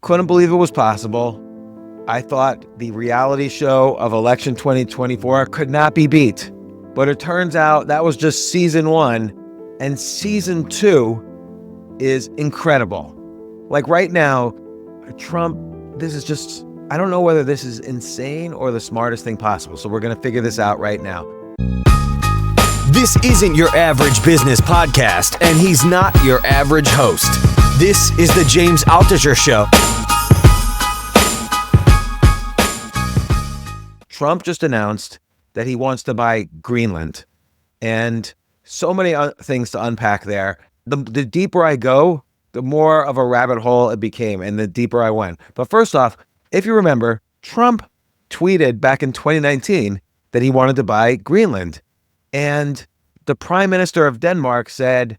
Couldn't believe it was possible. I thought the reality show of election 2024 could not be beat. But it turns out that was just season 1, and season 2 is incredible. Like right now, Trump, this is just, I don't know whether this is insane or the smartest thing possible. So we're going to figure this out right now. This isn't your average business podcast, and he's not your average host. This is the James Altucher Show. Trump just announced that he wants to buy Greenland, and so many things to unpack there. The deeper I go, the more of a rabbit hole it became, and the deeper I went. But first off, if you remember, Trump tweeted back in 2019 that he wanted to buy Greenland, and the Prime Minister of Denmark said,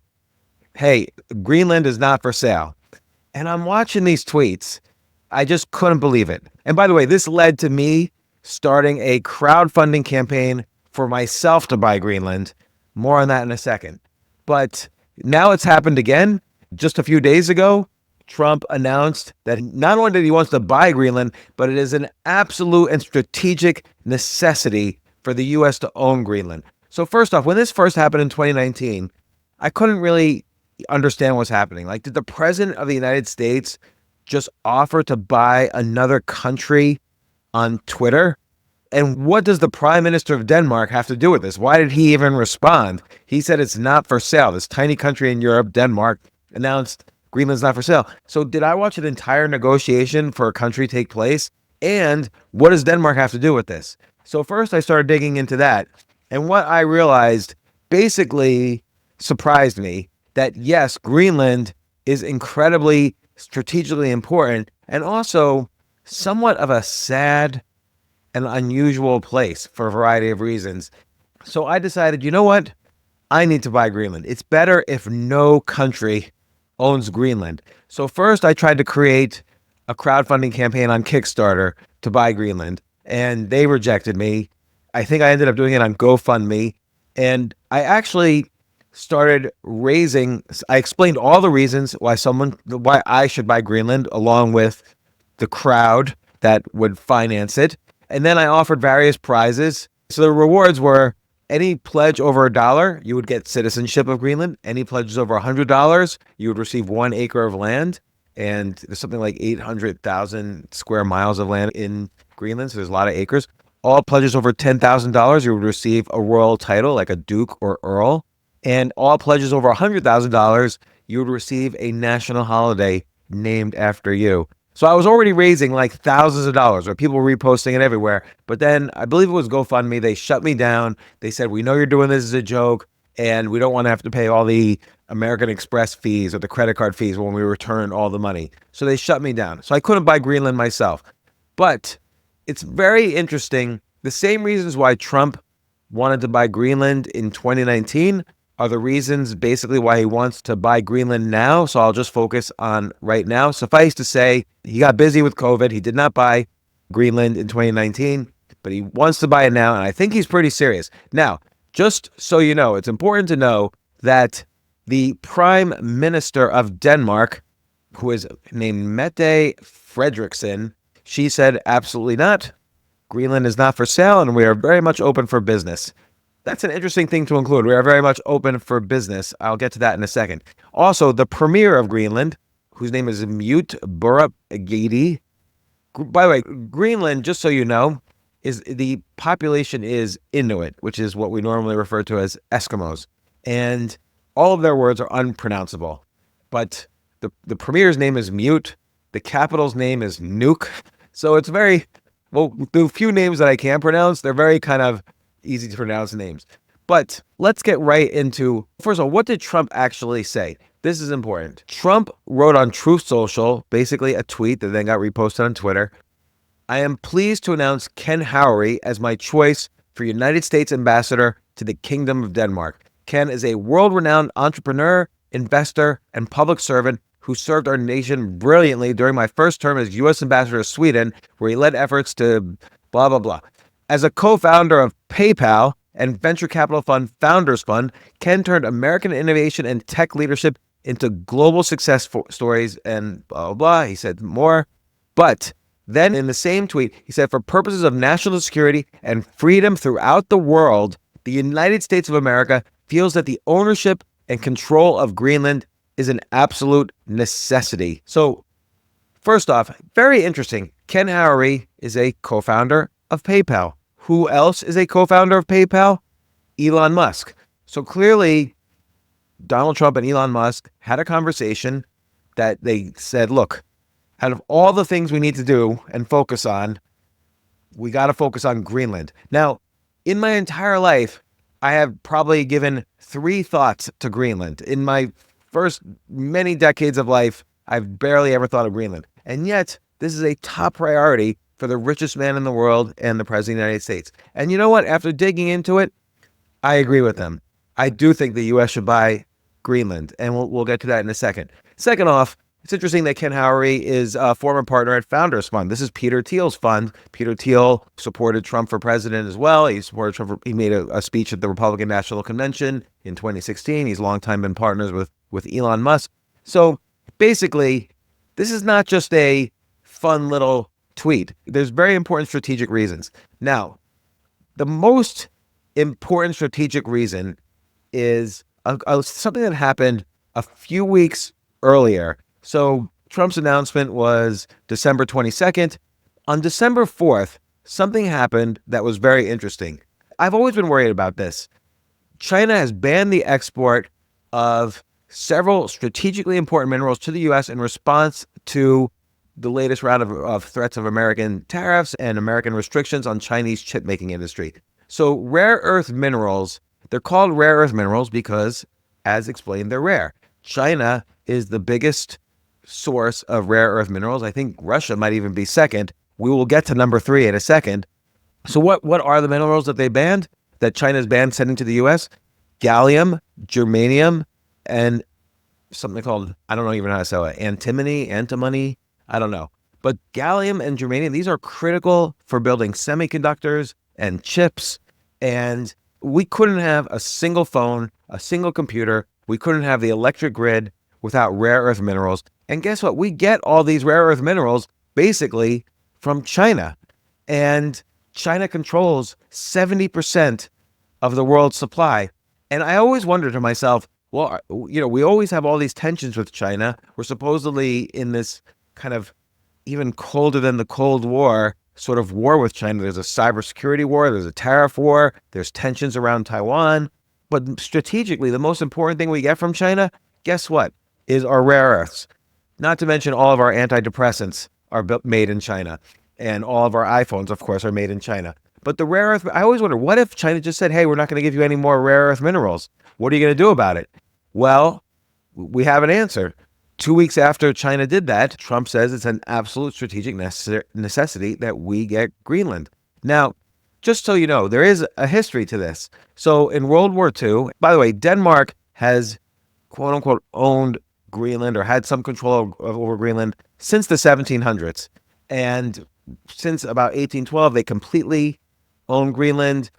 hey, Greenland is not for sale. And I'm watching these tweets. I just couldn't believe it. And by the way, this led to me starting a crowdfunding campaign for myself to buy Greenland. More on that in a second. But now it's happened again. Just a few days ago, Trump announced that not only that he wants to buy Greenland, but it is an absolute and strategic necessity for the U.S. to own Greenland. So first off, when this first happened in 2019, I couldn't really understand what's happening. Like, did the president of the United States just offer to buy another country on Twitter? And what does the Prime Minister of Denmark have to do with this? Why did he even respond? He said it's not for sale. This tiny country in Europe, Denmark, announced Greenland's not for sale. So did I watch an entire negotiation for a country take place? And what does Denmark have to do with this? So first I started digging into that. And what I realized basically surprised me that yes, Greenland is incredibly strategically important and also somewhat of a sad and unusual place for a variety of reasons. So I decided, you know what? I need to buy Greenland. It's better if no country owns Greenland. So first I tried to create a crowdfunding campaign on Kickstarter to buy Greenland, and they rejected me. I think I ended up doing it on GoFundMe, and I actually started raising, I explained all the reasons why I should buy Greenland along with the crowd that would finance it. And then I offered various prizes. So the rewards were any pledge over $1, you would get citizenship of Greenland. Any pledges over $100, you would receive 1 acre of land. And there's something like 800,000 square miles of land in Greenland. So there's a lot of acres. All pledges over $10,000, you would receive a royal title like a duke or earl. And all pledges over $100,000, you would receive a national holiday named after you. So I was already raising like thousands of dollars, or people were reposting it everywhere. But then I believe it was GoFundMe. They shut me down. They said, we know you're doing this as a joke, and we don't want to have to pay all the American Express fees or the credit card fees when we return all the money. So they shut me down. So I couldn't buy Greenland myself. But it's very interesting. The same reasons why Trump wanted to buy Greenland in 2019 are the reasons basically why he wants to buy Greenland now. So I'll just focus on right now. Suffice to say, he got busy with COVID. He did not buy Greenland in 2019, but he wants to buy it now. And I think he's pretty serious. Now, just so you know, it's important to know that the Prime Minister of Denmark, who is named Mette Frederiksen, she said, absolutely not. Greenland is not for sale, and we are very much open for business. That's an interesting thing to include. We are very much open for business. I'll get to that in a second. Also, the premier of Greenland, whose name is Mute Burup Gedi. By the way, Greenland, just so you know, is the population is Inuit, which is what we normally refer to as Eskimos. And all of their words are unpronounceable. But the premier's name is Mute. The capital's name is Nuuk. So it's very, well, the few names that I can pronounce, they're very kind of easy to pronounce names. But let's get right into, first of all, what did Trump actually say? This is important. Trump wrote on Truth Social, basically a tweet that then got reposted on Twitter. I am pleased to announce Ken Howery as my choice for United States Ambassador to the Kingdom of Denmark. Ken is a world-renowned entrepreneur, investor, and public servant who served our nation brilliantly during my first term as U.S. Ambassador to Sweden, where he led efforts to blah, blah, blah. As a co-founder of PayPal and venture capital fund Founders Fund, Ken turned American innovation and tech leadership into global success stories and blah, blah, blah. He said more. But then in the same tweet, he said, for purposes of national security and freedom throughout the world, the United States of America feels that the ownership and control of Greenland is an absolute necessity. So first off, very interesting. Ken Howery is a co-founder of PayPal. Who else is a co-founder of PayPal? Elon Musk. So clearly, Donald Trump and Elon Musk had a conversation that they said, look, out of all the things we need to do and focus on, we got to focus on Greenland. Now, in my entire life, I have probably given 3 thoughts to Greenland. In my first many decades of life, I've barely ever thought of Greenland. And yet, this is a top priority for the richest man in the world and the President of the United States. And you know what? After digging into it, I agree with them. I do think the U.S. should buy Greenland, and we'll get to that in a second. Second off, it's interesting that Ken Howery is a former partner at Founders Fund. This is Peter Thiel's fund. Peter Thiel supported Trump for president as well. He supported Trump. He made a speech at the Republican National Convention in 2016. He's long time been partners with Elon Musk. So basically, this is not just a fun little tweet. There's very important strategic reasons. Now, the most important strategic reason is something that happened a few weeks earlier. So Trump's announcement was December 22nd. On December 4th, something happened that was very interesting. I've always been worried about this. China has banned the export of several strategically important minerals to the U.S. in response to the latest round of threats of American tariffs and American restrictions on Chinese chip-making industry. So rare earth minerals, they're called rare earth minerals because, as explained, they're rare. China is the biggest source of rare earth minerals. I think Russia might even be second. We will get to number 3 in a second. So what are the minerals that they banned, that China's banned sending to the U.S.? Gallium, germanium, and something called, I don't know even how to say it, antimony, I don't know. But gallium and germanium, these are critical for building semiconductors and chips. And we couldn't have a single phone, a single computer. We couldn't have the electric grid without rare earth minerals. And guess what? We get all these rare earth minerals basically from China. And China controls 70% of the world's supply. And I always wonder to myself, well, we always have all these tensions with China. We're supposedly in this kind of even colder than the Cold War sort of war with China. There's a cybersecurity war, there's a tariff war, there's tensions around Taiwan. But strategically, the most important thing we get from China, guess what, is our rare earths. Not to mention all of our antidepressants are made in China. And all of our iPhones, of course, are made in China. But the rare earth, I always wonder, what if China just said, hey, we're not going to give you any more rare earth minerals? What are you going to do about it? Well, we have an answer. 2 weeks after China did that, Trump says it's an absolute strategic necessity that we get Greenland. Now, just so you know, there is a history to this. So in World War II, by the way, Denmark has quote unquote owned Greenland or had some control over Greenland since the 1700s. And since about 1812, they completely own Greenland.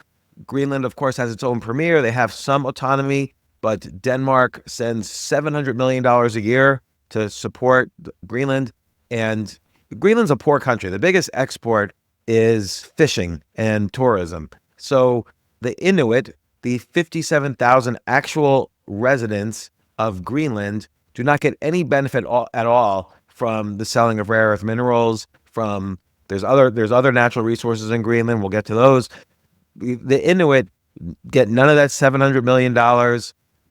Greenland, of course, has its own premier. They have some autonomy, but Denmark sends $700 million a year to support Greenland. And Greenland's a poor country. The biggest export is fishing and tourism. So the Inuit, the 57,000 actual residents of Greenland, do not get any benefit at all from the selling of rare earth minerals. There's other natural resources in Greenland. We'll get to those. The Inuit get none of that $700 million.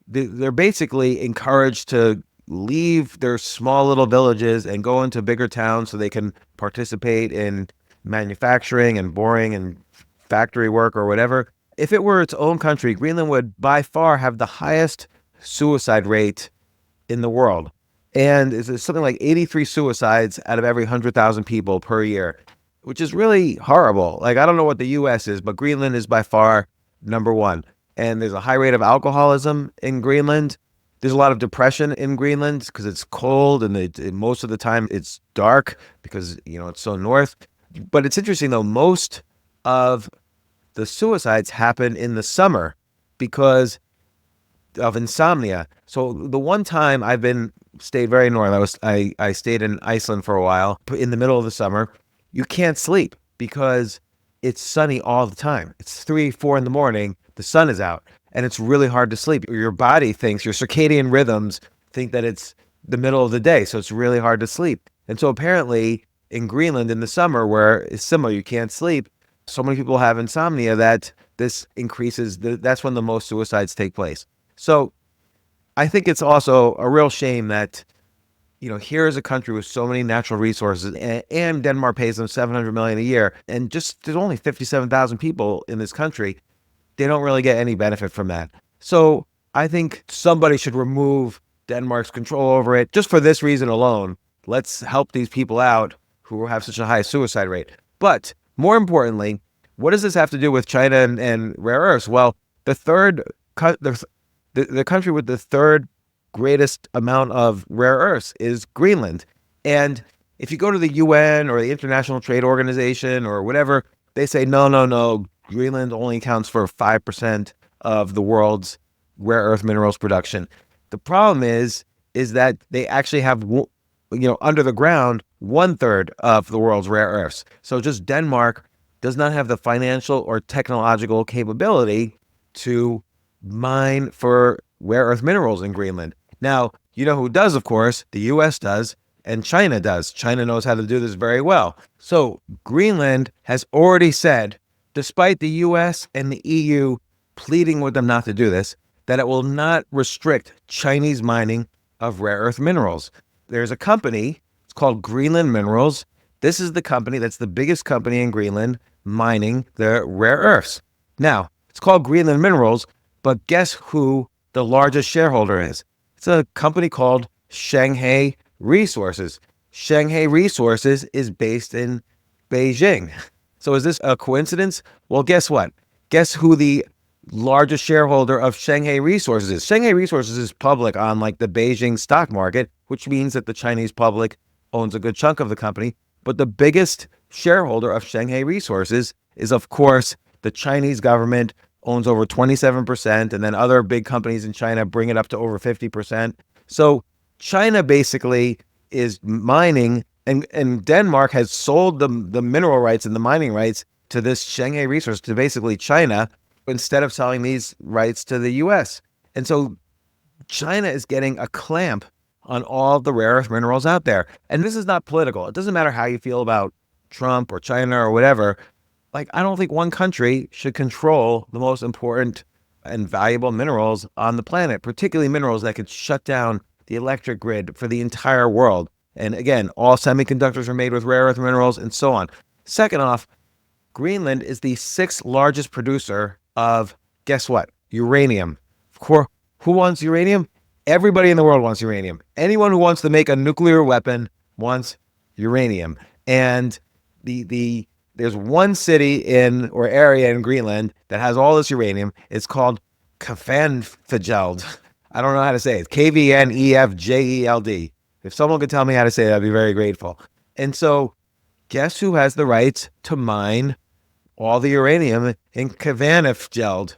They're basically encouraged to leave their small little villages and go into bigger towns so they can participate in manufacturing and boring and factory work or whatever. If it were its own country, Greenland would by far have the highest suicide rate in the world. And it's something like 83 suicides out of every 100,000 people per year, which is really horrible. Like, I don't know what the U.S. is, but Greenland is by far number 1. And there's a high rate of alcoholism in Greenland. There's a lot of depression in Greenland because it's cold and most of the time it's dark because, it's so north. But it's interesting, though, most of the suicides happen in the summer because of insomnia. So the one time stayed very north, I stayed in Iceland for a while in the middle of the summer. You can't sleep because it's sunny all the time. It's 3, 4 in the morning. The sun is out and it's really hard to sleep. Your body thinks, your circadian rhythms think that it's the middle of the day. So it's really hard to sleep. And so apparently in Greenland in the summer, where it's similar, you can't sleep. So many people have insomnia that this increases. That's when the most suicides take place. So I think it's also a real shame that, here is a country with so many natural resources, and Denmark pays them $700 million a year, and just there's only 57,000 people in this country. They don't really get any benefit from that. So I think somebody should remove Denmark's control over it just for this reason alone. Let's help these people out who have such a high suicide rate. But more importantly, what does this have to do with China and rare earths? Well, the country with the third greatest amount of rare earths is Greenland. And if you go to the UN or the International Trade Organization or whatever, they say, no, Greenland only accounts for 5% of the world's rare earth minerals production. The problem is that they actually have, under the ground, 1/3 of the world's rare earths. So just Denmark does not have the financial or technological capability to mine for rare earth minerals in Greenland. Now, you know who does, of course? The US does, and China does. China knows how to do this very well. So Greenland has already said, despite the US and the EU pleading with them not to do this, that it will not restrict Chinese mining of rare earth minerals. There's a company, it's called Greenland Minerals. This is the company that's the biggest company in Greenland mining the rare earths. Now, it's called Greenland Minerals, but guess who the largest shareholder is? It's a company called Shanghai Resources. Shanghai Resources is based in Beijing. So is this a coincidence? Well, guess what? Guess who the largest shareholder of Shanghai Resources is? Shanghai Resources is public on the Beijing stock market, which means that the Chinese public owns a good chunk of the company. But the biggest shareholder of Shanghai Resources is, of course, the Chinese government owns over 27%, and then other big companies in China bring it up to over 50%. So China basically is mining, and Denmark has sold the mineral rights and the mining rights to this Shanghai Resource, to basically China, instead of selling these rights to the US. And so China is getting a clamp on all the rare earth minerals out there. And this is not political. It doesn't matter how you feel about Trump or China or whatever. I don't think one country should control the most important and valuable minerals on the planet, particularly minerals that could shut down the electric grid for the entire world. And again, all semiconductors are made with rare earth minerals and so on. Second off, Greenland is the 6th largest producer of, guess what? Uranium. Of course, who wants uranium? Everybody in the world wants uranium. Anyone who wants to make a nuclear weapon wants uranium. And there's one city or area in Greenland that has all this uranium. It's called Kvanefjeld. I don't know how to say it. Kvnefjeld. If someone could tell me how to say it, I'd be very grateful. And so guess who has the rights to mine all the uranium in Kvanefjeld?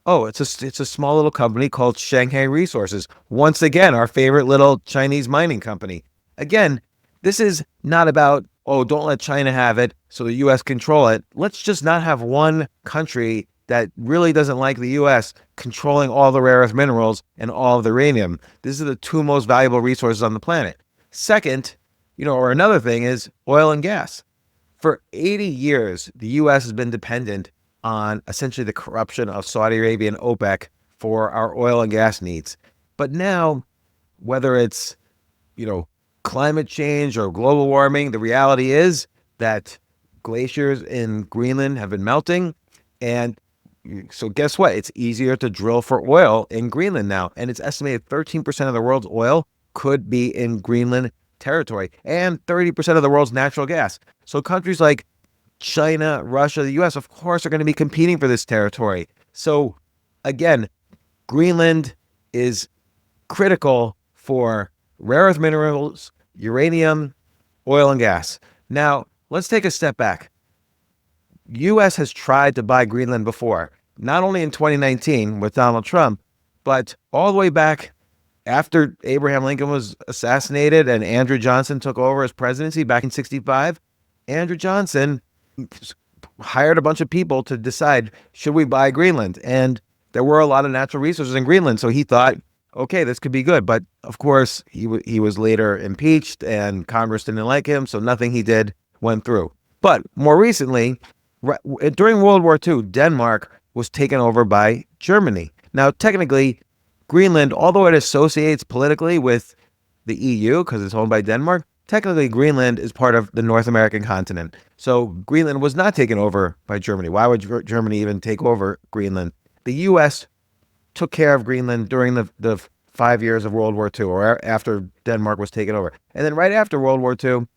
Oh, it's a small little company called Shanghai Resources. Once again, our favorite little Chinese mining company. Again, this is not about, don't let China have it so the U.S. control it. Let's just not have one country that really doesn't like the U.S. controlling all the rare earth minerals and all of the uranium. These are the 2 most valuable resources on the planet. Second, or another thing is oil and gas. For 80 years, the U.S. has been dependent on essentially the corruption of Saudi Arabia and OPEC for our oil and gas needs. But now, whether it's, climate change or global warming, the reality is that glaciers in Greenland have been melting. And so guess what? It's easier to drill for oil in Greenland now. And it's estimated 13% of the world's oil could be in Greenland territory and 30% of the world's natural gas. So countries like China, Russia, the US, of course, are going to be competing for this territory. So again, Greenland is critical for rare earth minerals, uranium, oil, and gas. Now, let's take a step back. U.S. has tried to buy Greenland before, not only in 2019 with Donald Trump, But all the way back after Abraham Lincoln was assassinated and Andrew Johnson took over as presidency back in 65, Andrew Johnson hired a bunch of people to decide, should we buy Greenland? And there were a lot of natural resources in Greenland. So he thought, okay, this could be good. But of course, he was later impeached and Congress didn't like him. So nothing he did went through. But more recently, during World War II, Denmark was taken over by Germany. Now, technically, Greenland, although it associates politically with the EU because it's owned by Denmark, technically Greenland is part of the North American continent. So Greenland was not taken over by Germany. Why would Germany even take over Greenland? The U.S. took care of Greenland during the 5 years of World War II, or after Denmark was taken over. And then right after World War II,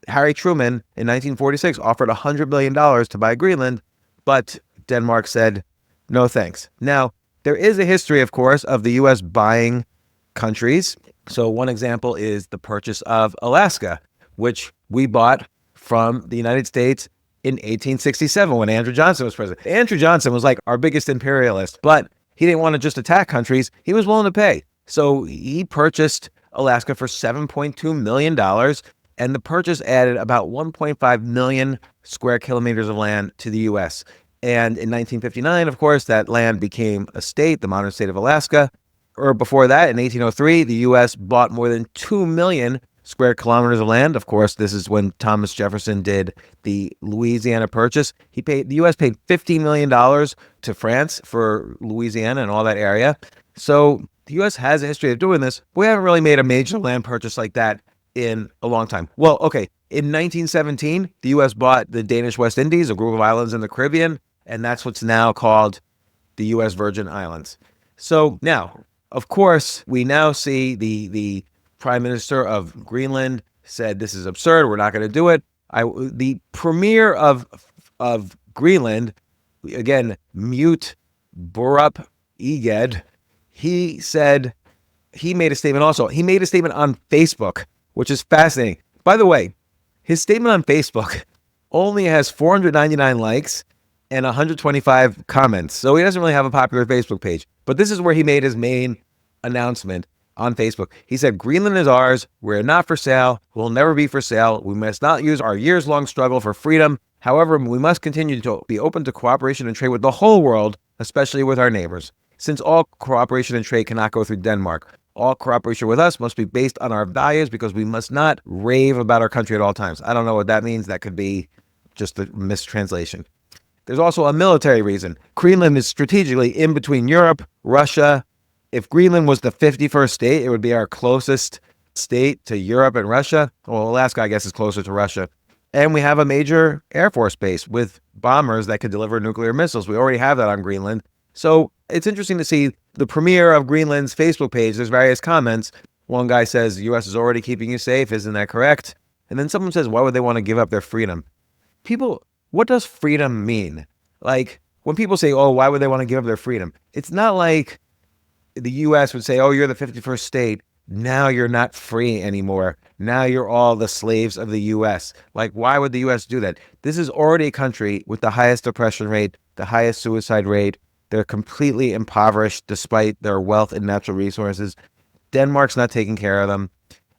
Harry Truman in 1946 offered $100 million to buy Greenland, but Denmark said, no thanks. Now, there is a history, of course, of the U.S. buying countries. So one example is the purchase of Alaska, which we bought from the United States in 1867 when Andrew Johnson was president. Andrew Johnson was like our biggest imperialist, but he didn't want to just attack countries. He was willing to pay. So he purchased Alaska for $7.2 million, and the purchase added about 1.5 million square kilometers of land to the U.S. And in 1959, of course, that land became a state, the modern state of Alaska. Or before that, in 1803, the U.S. bought more than 2 million square kilometers of land. Of course, this is when Thomas Jefferson did the Louisiana Purchase. The U.S. paid $15 million to France for Louisiana and all that area. So the U.S. has a history of doing this. But we haven't really made a major land purchase like that in a long time. Well, okay, in 1917, the U.S. bought the Danish West Indies, a group of islands in the Caribbean, and that's what's now called the U.S. Virgin Islands. So now, of course, we now see the Prime Minister of Greenland said, this is absurd, we're not going to do it. The premier of Greenland, again, Mute Borup Eged, he said, he made a statement also. He made a statement on Facebook, which is fascinating. By the way, his statement on Facebook only has 499 likes and 125 comments. So he doesn't really have a popular Facebook page. But this is where he made his main announcement on Facebook. He said, Greenland is ours. We're not for sale. We'll never be for sale. We must not use our years-long struggle for freedom. However, we must continue to be open to cooperation and trade with the whole world, especially with our neighbors. Since all cooperation and trade cannot go through Denmark, all cooperation with us must be based on our values because we must not rave about our country at all times. I don't know what that means. That could be just a mistranslation. There's also a military reason. Greenland is strategically in between Europe, Russia. If Greenland was the 51st state, it would be our closest state to Europe and Russia. Well, Alaska, I guess, is closer to Russia. And we have a major Air Force base with bombers that could deliver nuclear missiles. We already have that on Greenland. So it's interesting to see the premier of Greenland's Facebook page. There's various comments. One guy says, the U.S. is already keeping you safe. Isn't that correct? And then someone says, why would they want to give up their freedom? People, what does freedom mean? Like, when people say, oh, why would they want to give up their freedom? It's not like the U.S. would say, oh, you're the 51st state. Now you're not free anymore. Now you're all the slaves of the U.S. Like, why would the U.S. do that? This is already a country with the highest depression rate, the highest suicide rate. They're completely impoverished despite their wealth and natural resources. Denmark's not taking care of them.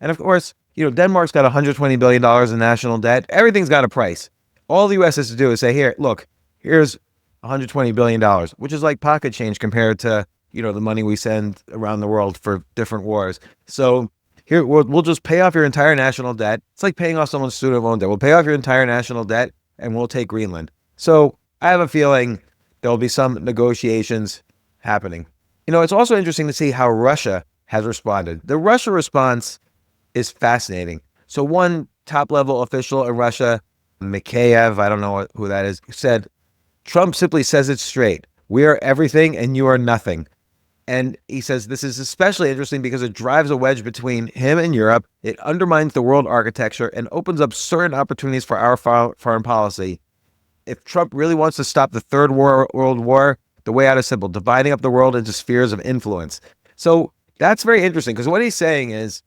And of course, Denmark's got $120 billion in national debt. Everything's got a price. All the U.S. has to do is say, here, look, here's $120 billion, which is like pocket change compared to, the money we send around the world for different wars. So here, we'll just pay off your entire national debt. It's like paying off someone's student loan debt. We'll pay off your entire national debt and we'll take Greenland. So I have a feeling there'll be some negotiations happening. It's also interesting to see how Russia has responded. The Russia response is fascinating. So one top-level official in Russia, Mikheyev, I don't know who that is, said, Trump simply says it straight. We are everything and you are nothing. And he says this is especially interesting because it drives a wedge between him and Europe. It undermines the world architecture and opens up certain opportunities for our foreign policy. If Trump really wants to stop the Third World War, the way out is simple, dividing up the world into spheres of influence. So that's very interesting because what he's saying is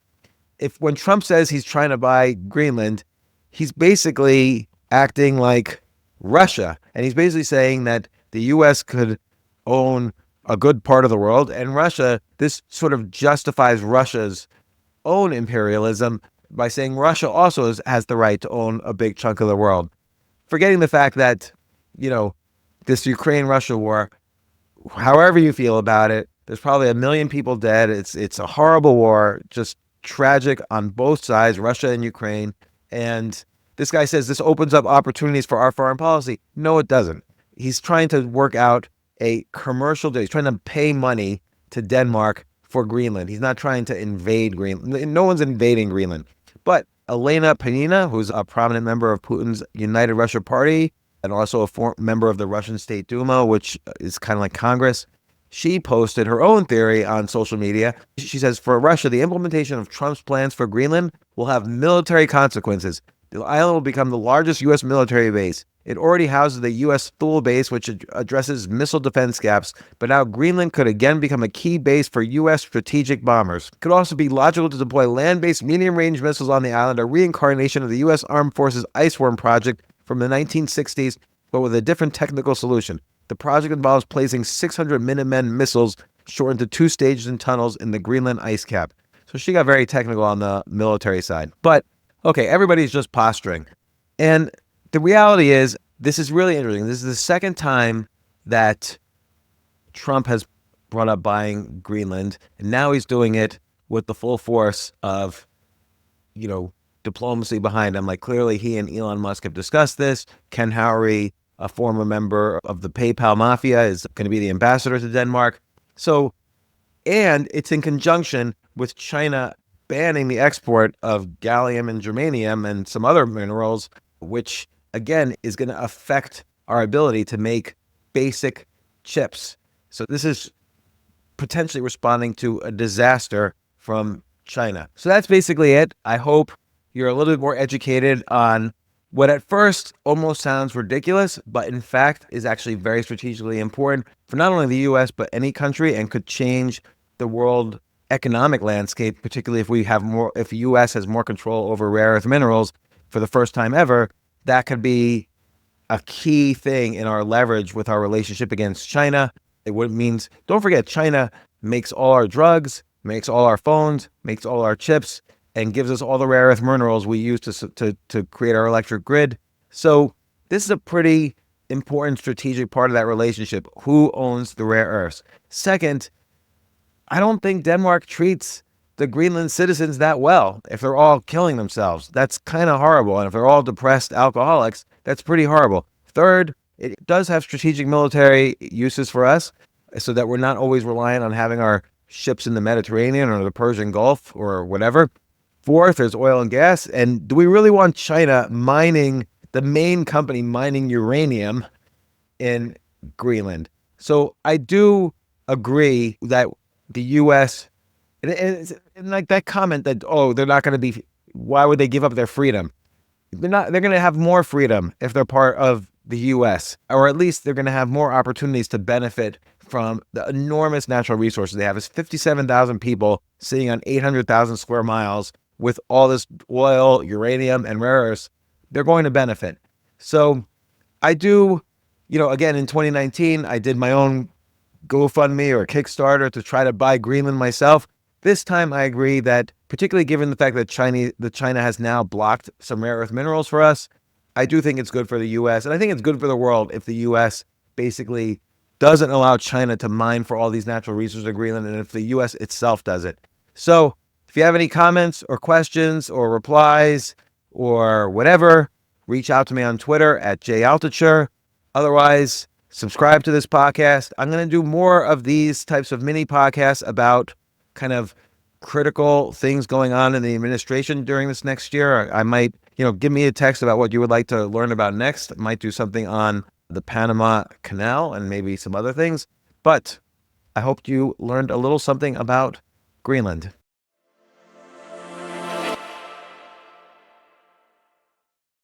when Trump says he's trying to buy Greenland, he's basically acting like Russia. And he's basically saying that the U.S. could own a good part of the world. And Russia, this sort of justifies Russia's own imperialism by saying Russia also has the right to own a big chunk of the world. Forgetting the fact that, this Ukraine-Russia war, however you feel about it, there's probably 1 million people dead. It's a horrible war, just tragic on both sides, Russia and Ukraine. And this guy says this opens up opportunities for our foreign policy. No, it doesn't. He's trying to work out a commercial deal. He's trying to pay money to Denmark for Greenland. He's not trying to invade Greenland. No one's invading Greenland. But Elena Penina, who's a prominent member of Putin's United Russia Party and also a member of the Russian State Duma, which is kind of like Congress, she posted her own theory on social media. She says, for Russia, the implementation of Trump's plans for Greenland will have military consequences. The island will become the largest U.S. military base. It already houses the U.S. Thule base, which addresses missile defense gaps, but now Greenland could again become a key base for U.S. strategic bombers. It could also be logical to deploy land-based medium-range missiles on the island, a reincarnation of the U.S. Armed Forces Iceworm project from the 1960s, but with a different technical solution. The project involves placing 600 Minutemen missiles shortened to 2 stages and tunnels in the Greenland ice cap. So she got very technical on the military side. But, okay, everybody's just posturing. And the reality is, this is really interesting. This is the second time that Trump has brought up buying Greenland, and now he's doing it with the full force of, diplomacy behind him. Like, clearly he and Elon Musk have discussed this. Ken Howery, a former member of the PayPal mafia, is going to be the ambassador to Denmark. So, and it's in conjunction with China banning the export of gallium and germanium and some other minerals, which again is going to affect our ability to make basic chips. So this is potentially responding to a disaster from China. So that's basically it. I hope you're a little bit more educated on what at first almost sounds ridiculous, but in fact is actually very strategically important for not only the U.S., but any country, and could change the world economic landscape, particularly if the U.S. has more control over rare earth minerals for the first time ever. That could be a key thing in our leverage with our relationship against China. Means, don't forget, China makes all our drugs, makes all our phones, makes all our chips, and gives us all the rare earth minerals we use to create our electric grid. So this is a pretty important strategic part of that relationship. Who owns the rare earths? Second, I don't think Denmark treats the Greenland citizens that well. If they're all killing themselves, that's kind of horrible. And if they're all depressed alcoholics, that's pretty horrible. Third, it does have strategic military uses for us, so that we're not always reliant on having our ships in the Mediterranean or the Persian Gulf or whatever. Fourth, there's oil and gas. And do we really want China the main company mining uranium in Greenland? So I do agree that the U.S., and like that comment that, they're not going to be, why would they give up their freedom? They're going to have more freedom if they're part of the U.S., or at least they're going to have more opportunities to benefit from the enormous natural resources they have. It's 57,000 people sitting on 800,000 square miles with all this oil, uranium, and rare earths. They're going to benefit. So I do, again, in 2019, I did my own GoFundMe or Kickstarter to try to buy Greenland myself. This time I agree that, particularly given the fact that China has now blocked some rare earth minerals for us, I do think it's good for the U.S. And I think it's good for the world if the U.S. basically doesn't allow China to mine for all these natural resources of Greenland, and if the U.S. itself does it. So if you have any comments or questions or replies or whatever, reach out to me on Twitter at @Altucher. Otherwise, subscribe to this podcast. I'm going to do more of these types of mini podcasts about kind of critical things going on in the administration during this next year. I might, give me a text about what you would like to learn about next. I might do something on the Panama Canal and maybe some other things. But I hope you learned a little something about Greenland.